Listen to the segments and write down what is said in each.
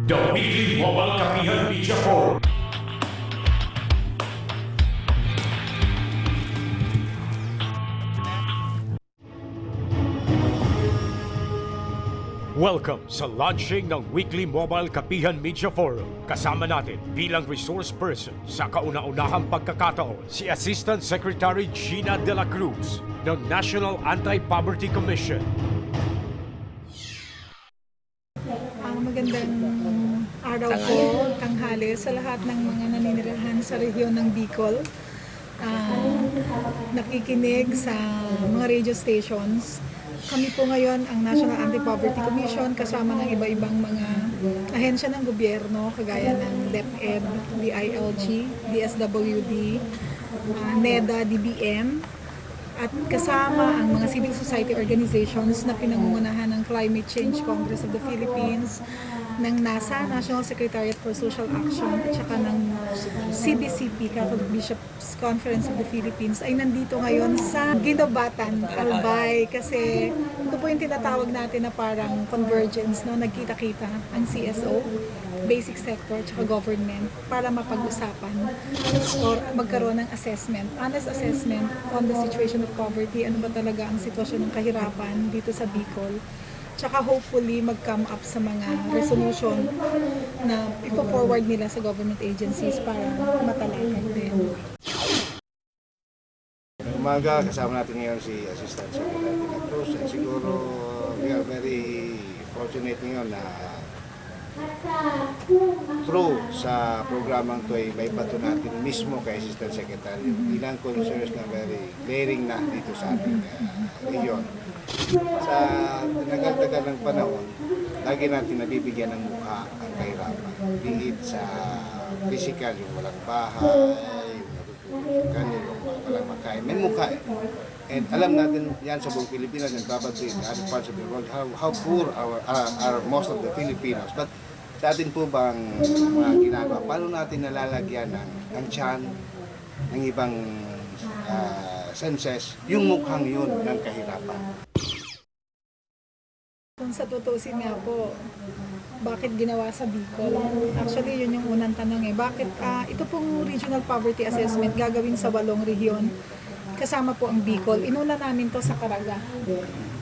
The Weekly Mobile Kapihan Media Forum. Welcome sa launching ng Weekly Mobile Kapihan Media Forum. Kasama natin bilang resource person sa kauna-unahang pagkakataon si Assistant Secretary Gina De La Cruz ng National Anti-Poverty Commission. Magandang araw po, tanghali sa lahat ng mga naninirahan sa rehiyon ng Bicol. Nakikinig sa mga radio stations. Kami po ngayon ang National Anti-Poverty Commission kasama ng iba-ibang mga ahensya ng gobyerno kagaya ng DepEd, DILG, DSWD, NEDA, DBM, at kasama ang mga civil society organizations na pinangungunahan ng Climate Change Congress of the Philippines, ng NASA, National Secretariat for Social Action, at saka ng CBCP, Catholic Bishops Conference of the Philippines, ay nandito ngayon sa Ginobatan, Albay, kasi ito po yung tinatawag natin na parang convergence, no? Nagkita-kita ang CSO, basic sector, at saka government para mapag-usapan or magkaroon ng assessment, honest assessment on the situation of poverty, ano ba talaga ang sitwasyon ng kahirapan dito sa Bicol. Tsaka hopefully mag-come up sa mga resolution na ipo-forward nila sa government agencies para matalakay din. Umaga, kasama natin ngayon si Assistant Secretary De La Cruz. And siguro we are very fortunate ngayon na through sa programang to ay may bato natin mismo kay Assistant Secretary ilang concerns na very glaring na dito sa ating region. Sa tinagal-tagal ng panahon, lagi natin nabibigyan ng mukha ang kahirapan. Be it sa physical, yung walang bahay, yung natutulog sa kanil, yung walang makain. May mukha eh. And alam natin yan sa buong Pilipinas and probably in other parts of the world how poor are most of the Filipinos. But sa atin po bang mga ginagawa, paano natin nalalagyan ng tiyan, ng ibang senses, yung mukhang yun ng kahirapan? Kung sa tutusin nga po, bakit ginawa sa Bicol? Actually, yun yung unang tanong eh. Bakit ito pong regional poverty assessment gagawin sa 8 rehiyon? Kasama po ang Bicol. Inuna namin to sa Caraga.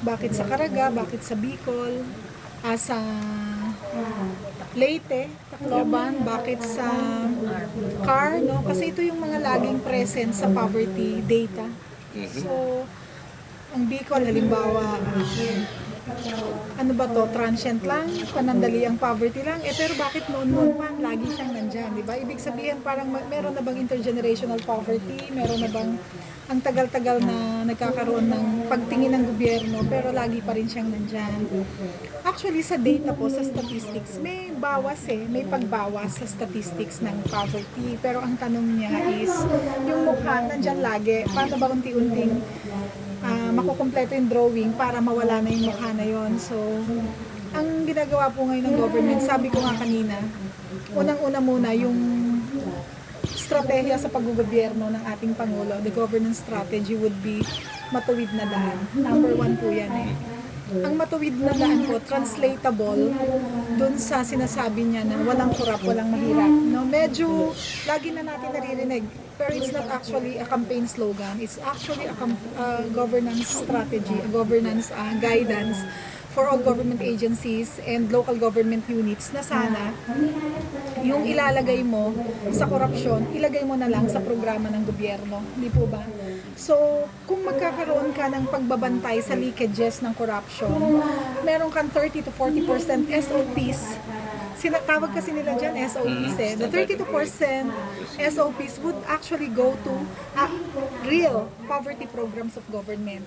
Bakit sa Caraga? Bakit sa Bicol? Sa Leyte, Tacloban, bakit sa CAR, no? Kasi ito yung mga laging present sa poverty data. So, ang Bicol, halimbawa, ano ba to, transient lang, panandali ang poverty lang, pero bakit noon pa, lagi siyang nandyan, di ba? Ibig sabihin, parang meron na bang intergenerational poverty, meron na bang ang tagal-tagal na nagkakaroon ng pagtingin ng gobyerno, pero lagi pa rin siyang nandyan. Actually, sa data po, sa statistics, may bawas may pagbawas sa statistics ng poverty, pero ang tanong niya is, yung mukha nandyan lagi, paano ba unti-unting makukumpleto yung drawing para mawala na yung mukha na yon. So, ang ginagawa po ngayon ng government, sabi ko nga kanina, unang-una muna yung estratehiya sa paggogobyerno ng ating Pangulo, the governance strategy would be matuwid na daan. Number 1 po yan eh. Ang matuwid na daan po, translatable dun sa sinasabi niya na walang kurap, walang mahirap. No, medyo lagi na natin naririnig, pero it's not actually a campaign slogan. It's actually a governance strategy, a governance guidance for all government agencies and local government units na sana yung ilalagay mo sa korupsyon, ilagay mo na lang sa programa ng gobyerno. Hindi po ba? So, kung magkakaroon ka ng pagbabantay sa leakages ng corruption, meron kang 30 to 40% SOPs. Sinatawag kasi nila dyan SOPs eh. The 30 to 40% SOPs would actually go to real poverty programs of government.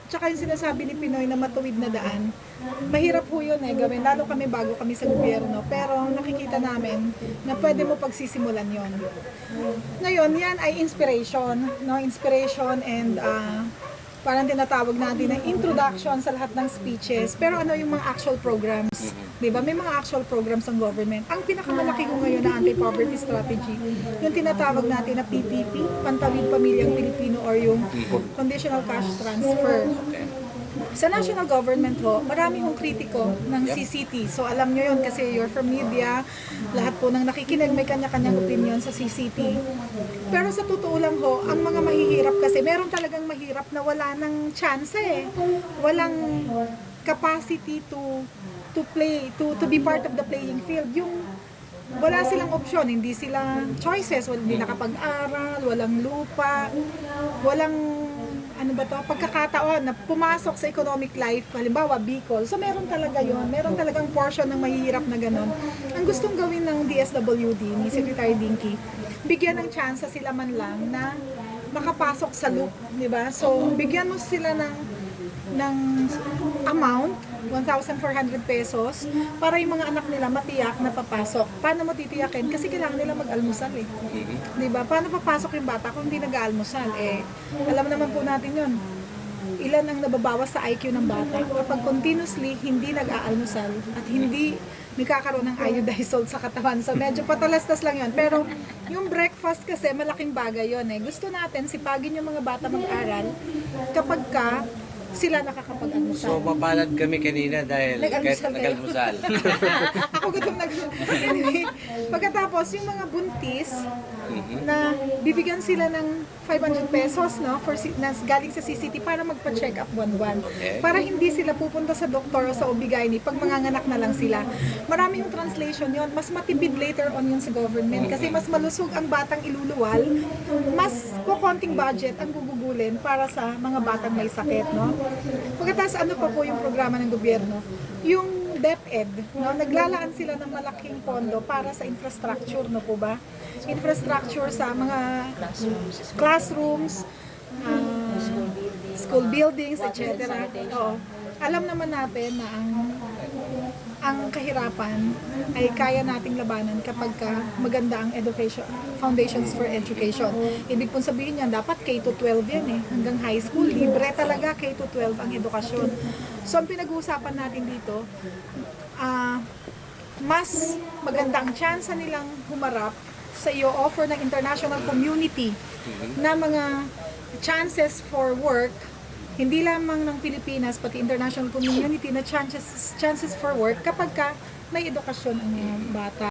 Tsaka yung sinasabi ni Pinoy na matuwid na daan, mahirap po yun gawin, lalo kami bago kami sa gobyerno, pero nakikita namin na pwede mo pagsisimulan yon. Ngayon, yan ay inspiration, no? Inspiration and parang tinatawag natin na introduction sa lahat ng speeches, pero ano yung mga actual programs? Diba? May mga actual programs ng government. Ang pinakamalaki ko ngayon na anti-poverty strategy, yung tinatawag natin na PPP, Pantawid Pamilyang Pilipino, or yung Conditional Cash Transfer. Sa national government ho, marami hong kritiko ng CCT. So alam nyo yun kasi you're from media, lahat po ng nakikinig may kanya-kanyang opinion sa CCT. Pero sa totoo lang ho, ang mga mahihirap kasi, meron talagang mahirap na wala ng chance eh. Walang capacity to play, to be part of the playing field. Yung wala silang opsyon, hindi sila choices, hindi nakapag-aral, walang lupa, walang ano ba to, pagkakataon na pumasok sa economic life, halimbawa Bicol. So meron talaga yon, meron talagang portion ng mahihirap na ganon. Ang gustong gawin ng DSWD, ni Secretary Dinky, bigyan ng chance sila man lang na makapasok sa loop, di ba? So bigyan mo sila ng amount, 1,400 pesos, para yung mga anak nila matiyak na papasok. Paano mo titiyakin? Kasi kailangan nila mag-almusal eh. Diba? Paano papasok yung bata kung hindi nag-aalmusal? Eh, alam naman po natin yun. Ilan ang nababawas sa IQ ng bata kapag continuously hindi nag-aalmusal at hindi nagkakaroon ng iodized salt sa katawan. So medyo patalastas lang yun. Pero yung breakfast kasi malaking bagay yun eh. Gusto natin sipagin yung mga bata mag-aral kapag sila nakakapag-almusal. So, mapalad kami kanina dahil kahit Nag-almusal kayo. nag-almusal. Ako gutom anyway, pagkatapos yung mga buntis na bibigyan sila ng 500 pesos no for na galing sa CCT para magpa-check up buwan-buwan. Okay. Para hindi sila pupunta sa doktor o sa OB-GYN pag manganganak na lang sila. Marami yung translation yon, mas matipid later on yun sa government kasi mas malusog ang batang iluluwal, mas konting budget ang gugugulin para sa mga batang may sakit, no? Pagkatapos ano pa po yung programa ng gobyerno? Yung DepEd, no? Naglalaan sila ng malaking pondo para sa infrastructure, no po ba? Infrastructure sa mga classrooms, school buildings, etc. Oo. Alam naman natin na ang kahirapan ay kaya nating labanan kapag maganda ang education, foundations for education. Ibig pong sabihin yan, dapat K-12 yan eh, hanggang high school. Libre talaga K-12 ang edukasyon. So ang pinag-uusapan natin dito, mas maganda ang chance nilang humarap sa iyo offer ng international community na mga chances for work, hindi lamang ng Pilipinas pati international community na chances for work kapag may edukasyon ang mga bata.